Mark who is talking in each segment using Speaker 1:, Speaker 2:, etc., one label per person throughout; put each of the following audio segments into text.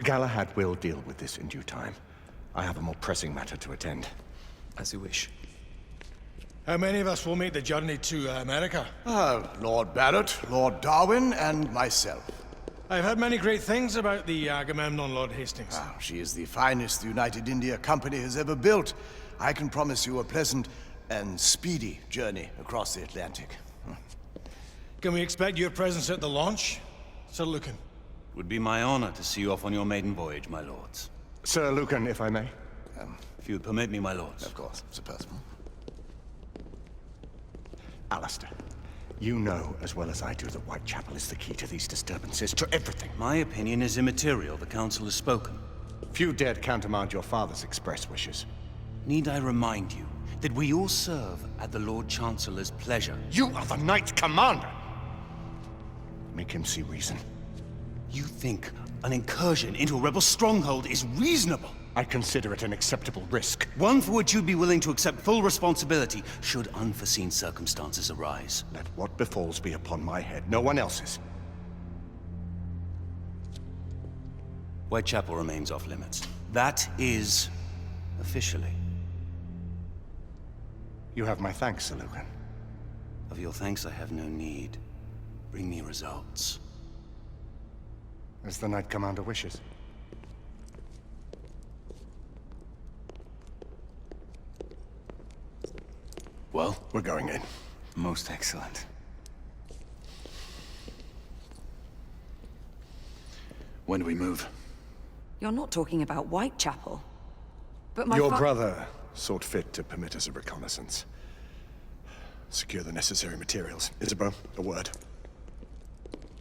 Speaker 1: Galahad will deal with this in due time. I have a more pressing matter to attend.
Speaker 2: As you wish.
Speaker 3: How many of us will make the journey to America?
Speaker 4: Lord Barrett, Lord Darwin, and myself.
Speaker 3: I've heard many great things about the Agamemnon, Lord Hastings.
Speaker 4: She is the finest the United India Company has ever built. I can promise you a pleasant and speedy journey across the Atlantic.
Speaker 3: Can we expect your presence at the launch, Sir Lucan?
Speaker 5: Would be my honor to see you off on your maiden voyage, my lords.
Speaker 1: Sir Lucan, if I may.
Speaker 5: If you would permit me, my lords.
Speaker 4: Of course, Sir Percival.
Speaker 1: Alistair, you know as well as I do that Whitechapel is the key to these disturbances, to everything.
Speaker 5: My opinion is immaterial. The council has spoken.
Speaker 1: Few dared countermand your father's express wishes.
Speaker 5: Need I remind you that we all serve at the Lord Chancellor's pleasure?
Speaker 1: You are the Knight Commander! Make him see reason.
Speaker 5: You think an incursion into a rebel stronghold is reasonable?
Speaker 1: I consider it an acceptable risk.
Speaker 5: One for which you'd be willing to accept full responsibility should unforeseen circumstances arise.
Speaker 1: Let what befalls be upon my head, no one else's.
Speaker 5: Whitechapel remains off limits. That is officially.
Speaker 1: You have my thanks, Sir Lucan.
Speaker 5: Of your thanks I have no need. Bring me results.
Speaker 1: As the Knight Commander wishes.
Speaker 4: Well,
Speaker 1: We're going in.
Speaker 2: Most excellent.
Speaker 4: when do we move?
Speaker 6: You're not talking about Whitechapel. But my
Speaker 1: Your brother sought fit to permit us a reconnaissance. Secure the necessary materials. Isabeau, a word.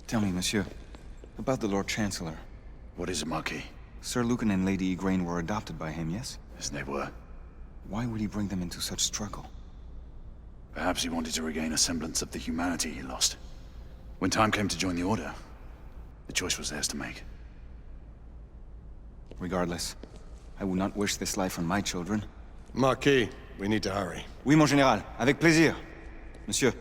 Speaker 2: Tell me, monsieur, about the Lord Chancellor.
Speaker 4: What is it, Marquis?
Speaker 2: Sir Lucan and Lady Igraine were adopted by him, yes?
Speaker 4: Yes, they were.
Speaker 2: Why would he bring them into such struggle?
Speaker 7: Perhaps he wanted to regain a semblance of the humanity he lost. When time came to join the Order, the choice was theirs to make.
Speaker 2: Regardless, I would not wish this life on my children.
Speaker 1: Marquis, we need to hurry.
Speaker 2: Oui, mon général. Avec plaisir. Monsieur.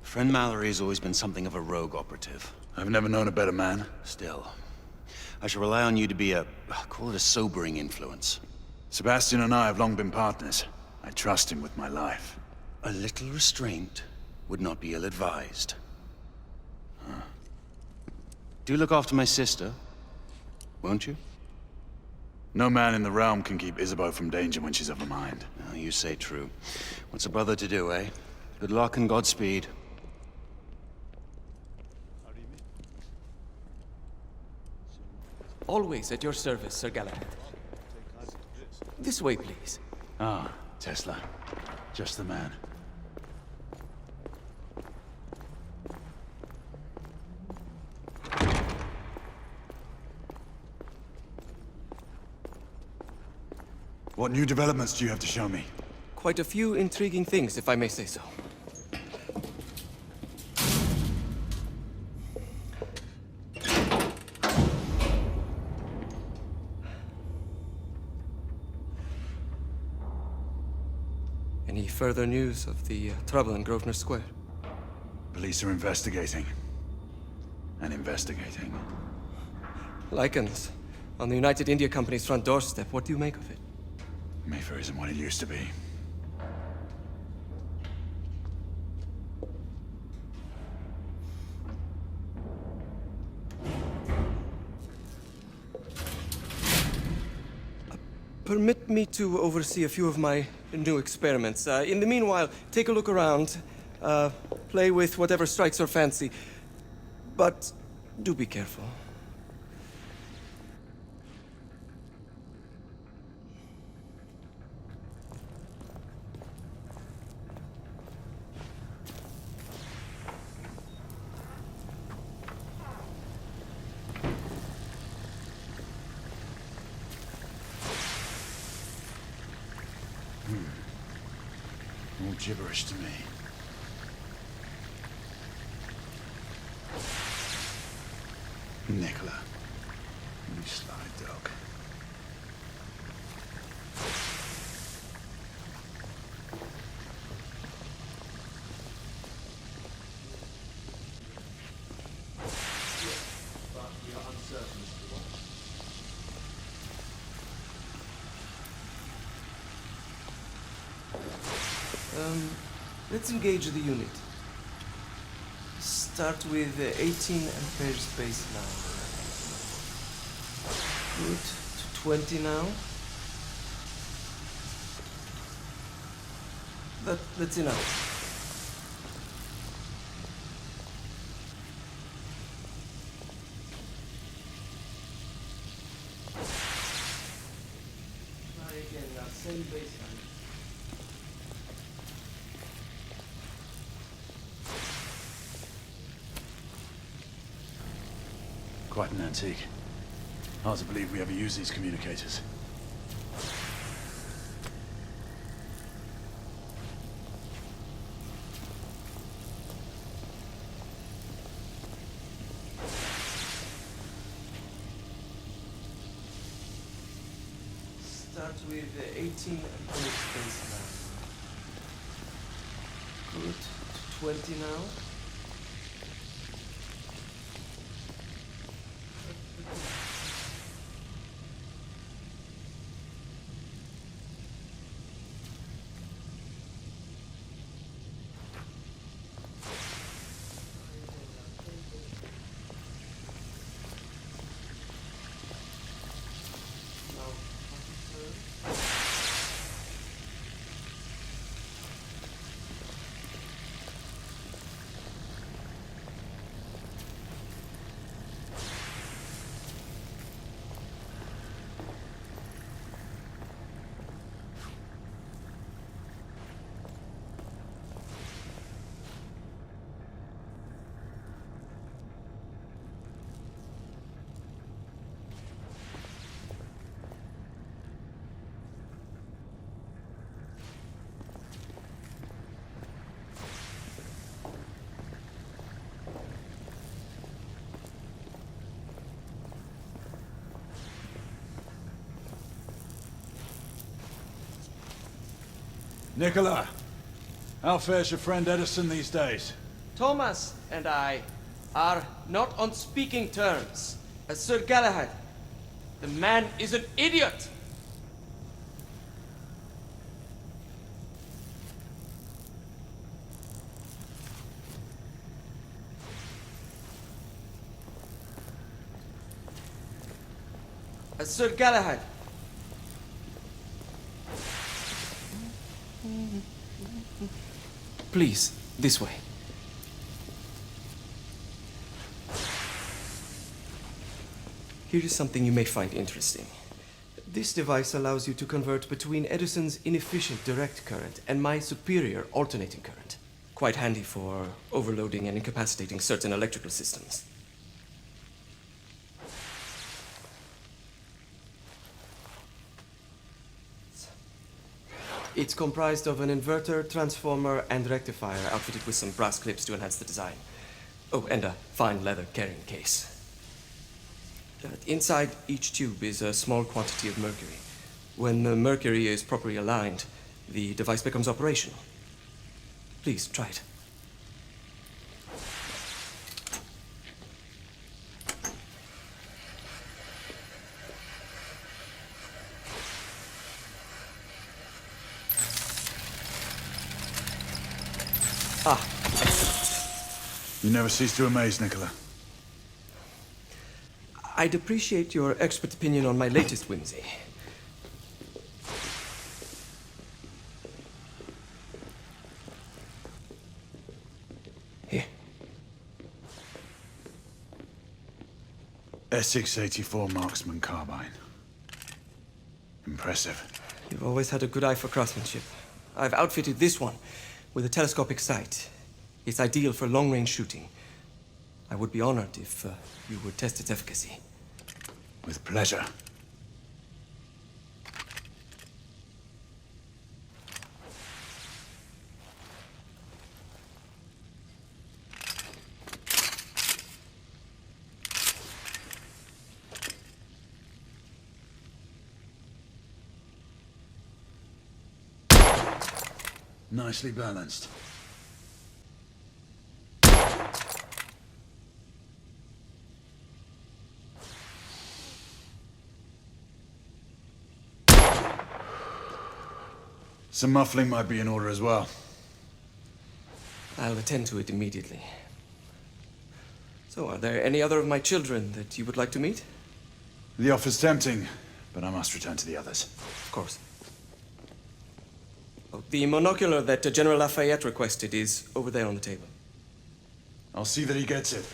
Speaker 5: Friend Mallory has always been something of a rogue operative.
Speaker 7: I've never known a better man.
Speaker 5: Still, I shall rely on you to be call it a sobering influence.
Speaker 7: Sebastian and I have long been partners. I trust him with my life.
Speaker 5: A little restraint would not be ill-advised. Do look after my sister, won't you?
Speaker 7: No man in the realm can keep Isabeau from danger when she's of a mind.
Speaker 5: Oh, you say true. What's a brother to do, eh? Good luck and Godspeed.
Speaker 8: Always at your service, Sir Galahad. This way, please.
Speaker 7: Ah, Tesla. Just the man. What new developments do you have to show me?
Speaker 8: Quite a few intriguing things, if I may say so. Any further news of the trouble in Grosvenor Square?
Speaker 7: Police are investigating. And investigating.
Speaker 8: Lichens on the United India Company's front doorstep. What do you make of it?
Speaker 7: Mayfair isn't what it used to be.
Speaker 8: Permit me to oversee a few of my new experiments. In the meanwhile, take a look around. Play with whatever strikes your fancy. But do be careful.
Speaker 7: All gibberish to me. Nicola, you sly dog.
Speaker 8: Let's engage the unit. Start with 18 amperes baseline. Good. To 20 now. That's enough. Try again now, same baseline.
Speaker 7: Quite an antique. Hard to believe we ever use these communicators.
Speaker 8: Start with 18 amperes baseline. Good. To 20 now.
Speaker 7: Nicola, how fares your friend Edison these days?
Speaker 8: Thomas and I are not on speaking terms. Sir Galahad, the man is an idiot! Sir Galahad. Please, this way. Here is something you may find interesting. This device allows you to convert between Edison's inefficient direct current and my superior alternating current. Quite handy for overloading and incapacitating certain electrical systems. It's comprised of an inverter, transformer, and rectifier outfitted with some brass clips to enhance the design. Oh, and a fine leather carrying case. Inside each tube is a small quantity of mercury. When the mercury is properly aligned, the device becomes operational. Please, try it. Ah, excellent.
Speaker 7: You never cease to amaze, Nicola.
Speaker 8: I'd appreciate your expert opinion on my latest whimsy. Here.
Speaker 7: Essex 84 Marksman Carbine. Impressive.
Speaker 8: You've always had a good eye for craftsmanship. I've outfitted this one with a telescopic sight. It's ideal for long-range shooting. I would be honored if you would test its efficacy.
Speaker 7: With pleasure. Nicely balanced. Some muffling might be in order as well.
Speaker 8: I'll attend to it immediately. So, are there any other of my children that you would like to meet?
Speaker 7: The offer's tempting, but I must return to the others.
Speaker 8: Of course. Oh, the monocular that General Lafayette requested is over there on the table.
Speaker 7: I'll see that he gets it.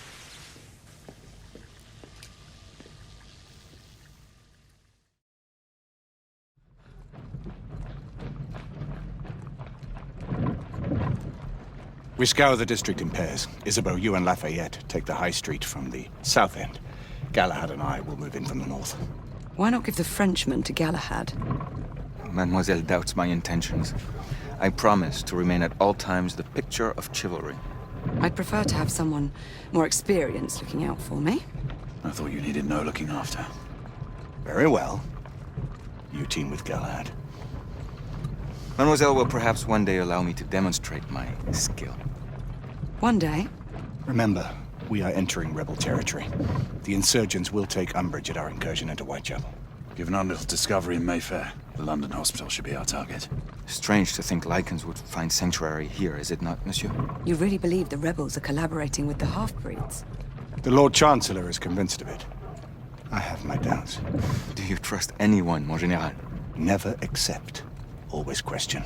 Speaker 1: We scour the district in pairs. Isabeau, you and Lafayette take the high street from the south end. Galahad and I will move in from the north.
Speaker 6: Why not give the Frenchman to Galahad?
Speaker 2: Mademoiselle doubts my intentions. I promise to remain at all times the picture of chivalry.
Speaker 6: I'd prefer to have someone more experienced looking out for me.
Speaker 7: I thought you needed no looking after.
Speaker 1: Very well. You team with Galahad.
Speaker 2: Mademoiselle will perhaps one day allow me to demonstrate my skill.
Speaker 6: One day.
Speaker 1: Remember, we are entering rebel territory. The insurgents will take umbrage at our incursion into Whitechapel.
Speaker 7: Given our little discovery in Mayfair, the London hospital should be our target.
Speaker 2: Strange to think Lycans would find sanctuary here, is it not, monsieur?
Speaker 6: You really believe the rebels are collaborating with the half-breeds?
Speaker 1: The Lord Chancellor is convinced of it. I have my doubts.
Speaker 2: Do you trust anyone, mon général?
Speaker 1: Never accept. Always question.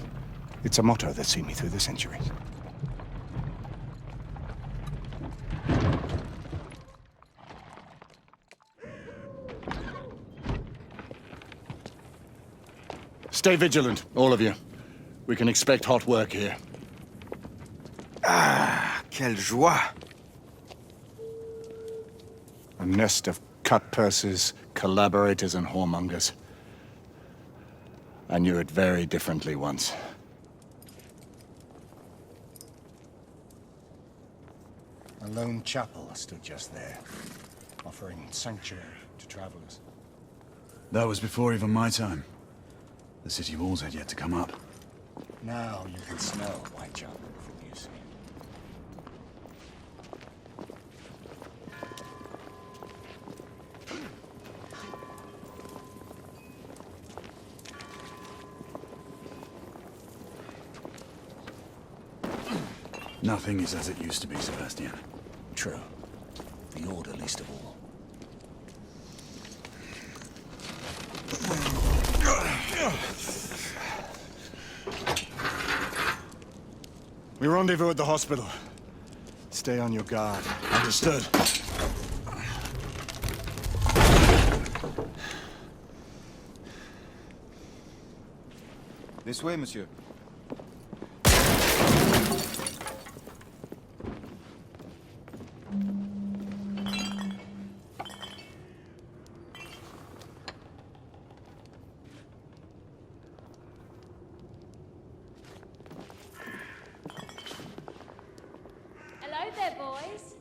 Speaker 1: It's a motto that's seen me through the centuries. Stay vigilant, all of you. We can expect hot work here.
Speaker 2: Ah, quelle joie!
Speaker 1: A nest of cut-purses, collaborators, and whoremongers. I knew it very differently once. A lone chapel stood just there, offering sanctuary to travelers.
Speaker 7: That was before even my time. The city walls had yet to come up.
Speaker 1: Now you can smell Whitechapel from you see.
Speaker 7: Nothing is as it used to be, Sebastian.
Speaker 1: True. The Order least of all. We rendezvous at the hospital. Stay on your guard. Understood.
Speaker 2: This way, monsieur.
Speaker 9: Hello there, boys.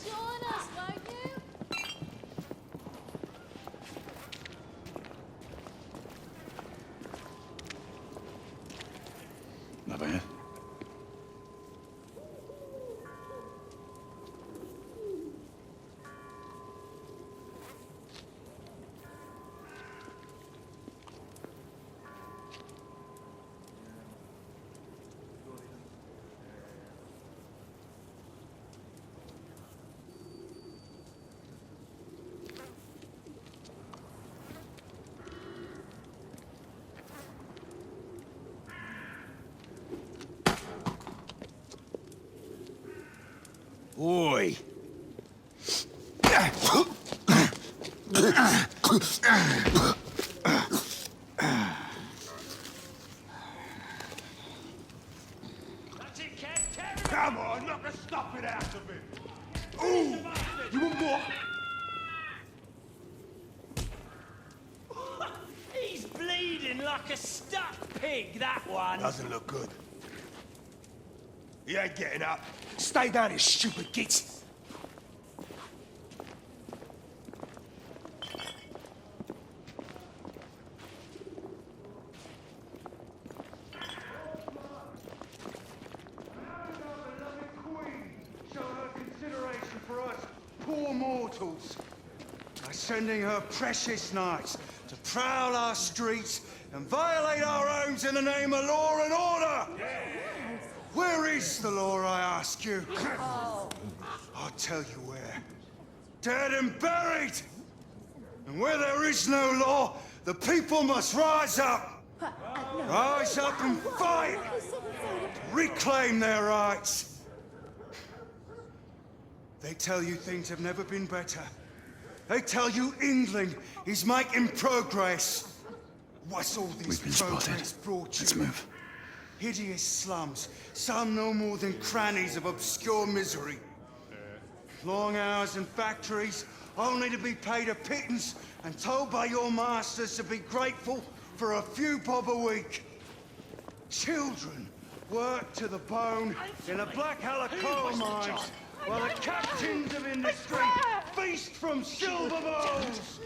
Speaker 9: Join us, won't you?
Speaker 7: Lafayette?
Speaker 1: Oi!
Speaker 4: Come on, knock a stop it out of him! Ooh! You want more?
Speaker 10: He's bleeding like a stuck pig, that one.
Speaker 4: Doesn't look good. He ain't getting up. Stay down, you stupid git!
Speaker 11: Poor mortals by sending her precious knights to prowl our streets and violate our homes in the name of law and order! Where is the law, I ask you? I'll tell you where. Dead and buried! And where there is no law, the people must rise up! Rise up and fight! Reclaim their rights! They tell you things have never been better. They tell you England is making progress. What's all this
Speaker 7: We've been
Speaker 11: progress
Speaker 7: spotted.
Speaker 11: brought you?
Speaker 7: Let's move.
Speaker 11: Hideous slums, some no more than crannies of obscure misery. Long hours in factories, only to be paid a pittance and told by your masters to be grateful for a few bob a week. Children work to the bone in the Black Hella coal mines, while the captains of industry feast from silver bowls.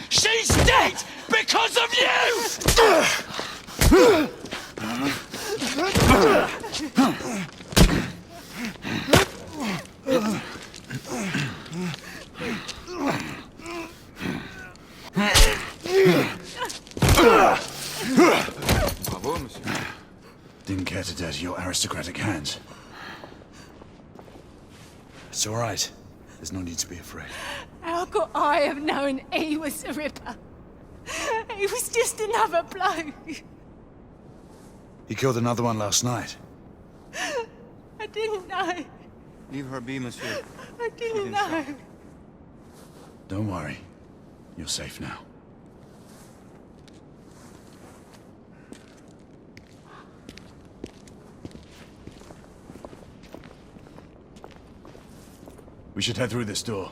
Speaker 10: She's dead because of
Speaker 2: Bravo, monsieur.
Speaker 7: Didn't care to dirty your aristocratic hands. It's all right. There's no need to be afraid.
Speaker 9: How could I have known he was the Ripper? He was just another bloke.
Speaker 7: He killed another one last night.
Speaker 9: I didn't know.
Speaker 2: Leave her be, monsieur.
Speaker 9: I didn't know.
Speaker 7: Don't worry. You're safe now. We should head through this door.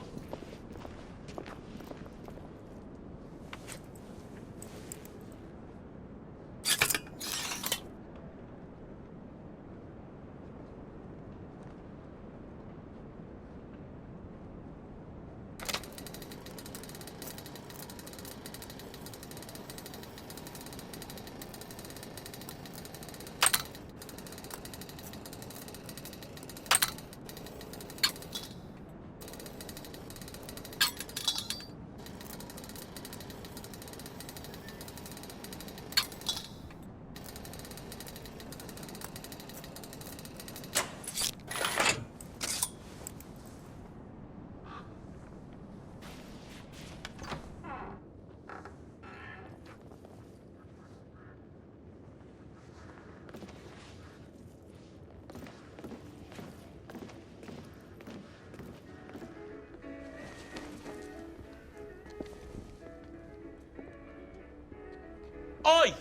Speaker 5: Oi!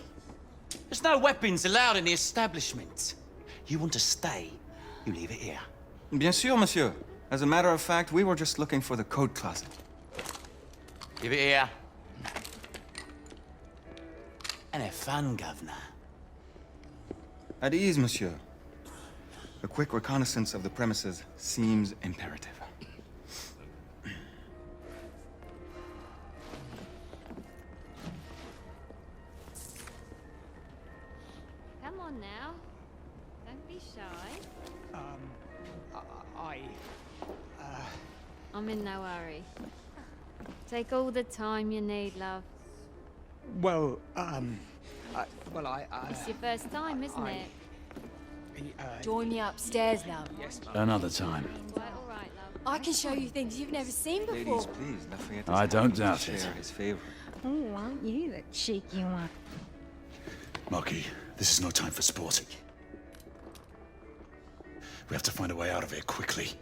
Speaker 5: There's no weapons allowed in the establishment. You want to stay, you leave it here.
Speaker 2: Bien sûr, monsieur. As a matter of fact, we were just looking for the coat closet.
Speaker 5: Give it here. And have fun, governor.
Speaker 2: At ease, monsieur. A quick reconnaissance of the premises seems imperative.
Speaker 9: Come on now. Don't be shy. I'm in no hurry. Take all the time you need, love.
Speaker 10: Well,
Speaker 9: It's your first time, isn't it?
Speaker 12: Join me upstairs, love.
Speaker 7: Another time.
Speaker 9: Quite all right, love.
Speaker 12: I can show you things you've never seen before.
Speaker 2: Ladies, please, Lafayette.
Speaker 7: I don't doubt it.
Speaker 2: Share his favorite.
Speaker 12: Oh, aren't you the cheeky one?
Speaker 7: Marquis, this is no time for sport. We have to find a way out of here quickly.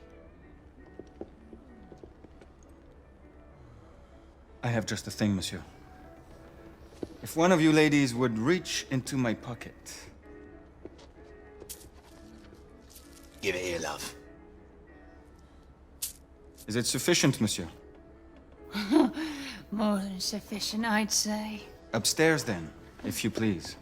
Speaker 2: I have just the thing, monsieur. If one of you ladies would reach into my pocket.
Speaker 5: Give it here, love.
Speaker 2: Is it sufficient, monsieur?
Speaker 12: More than sufficient, I'd say.
Speaker 2: Upstairs, then, if you please.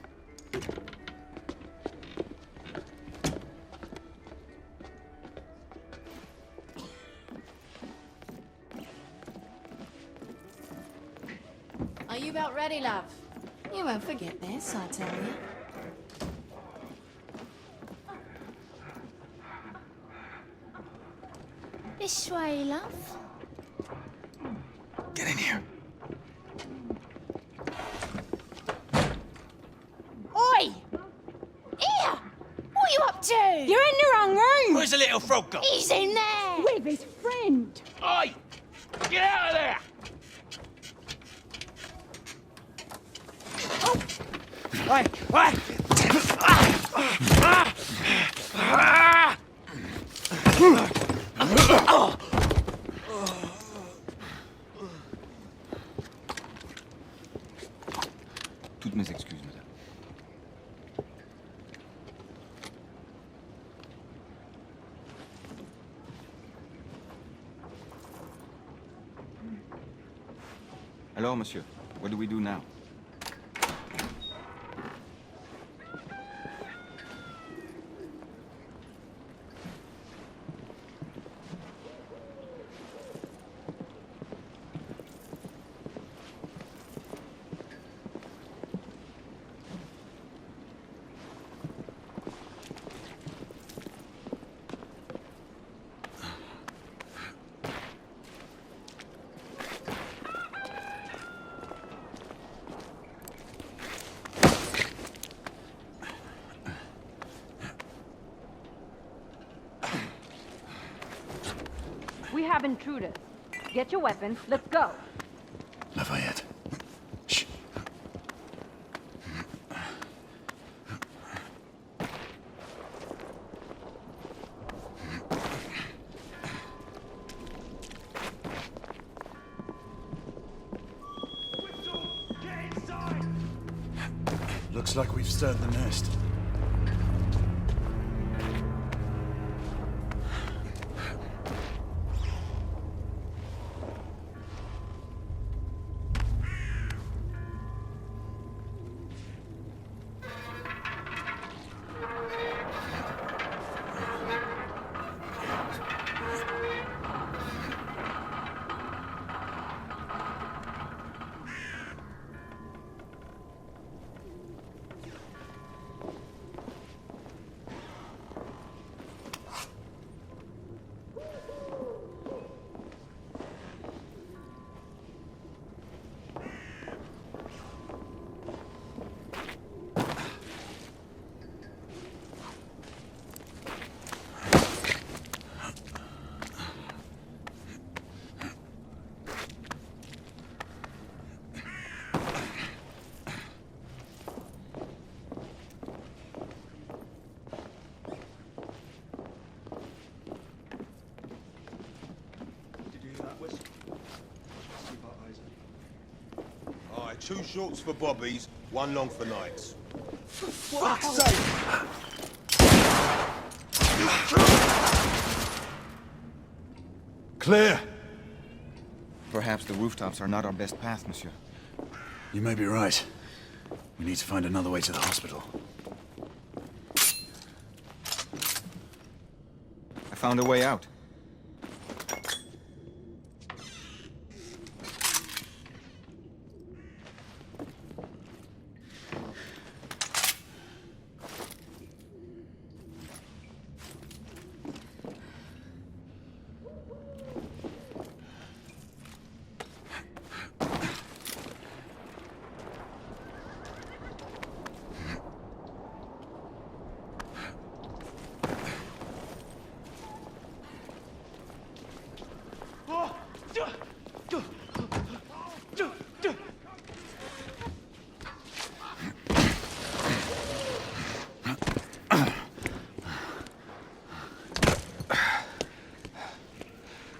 Speaker 12: Are you about ready, love? You won't forget this, I tell you. This way, love.
Speaker 2: Get in here.
Speaker 5: little frog got?
Speaker 9: He's in there! With his friend!
Speaker 5: Oi! Get out of there!
Speaker 2: Toutes mes excuses, madame. Alors, monsieur, what do we do now?
Speaker 13: We have intruders. Get your weapons. Let's go.
Speaker 7: Lafayette. Shh.
Speaker 4: Looks like we've stirred the nest.
Speaker 14: Alright, 2 shorts for bobbies, 1 long for nights.
Speaker 11: For fuck's sake!
Speaker 4: Clear!
Speaker 2: Perhaps the rooftops are not our best path, monsieur.
Speaker 7: You may be right. We need to find another way to the hospital.
Speaker 2: I found a way out.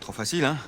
Speaker 2: Trop facile, hein?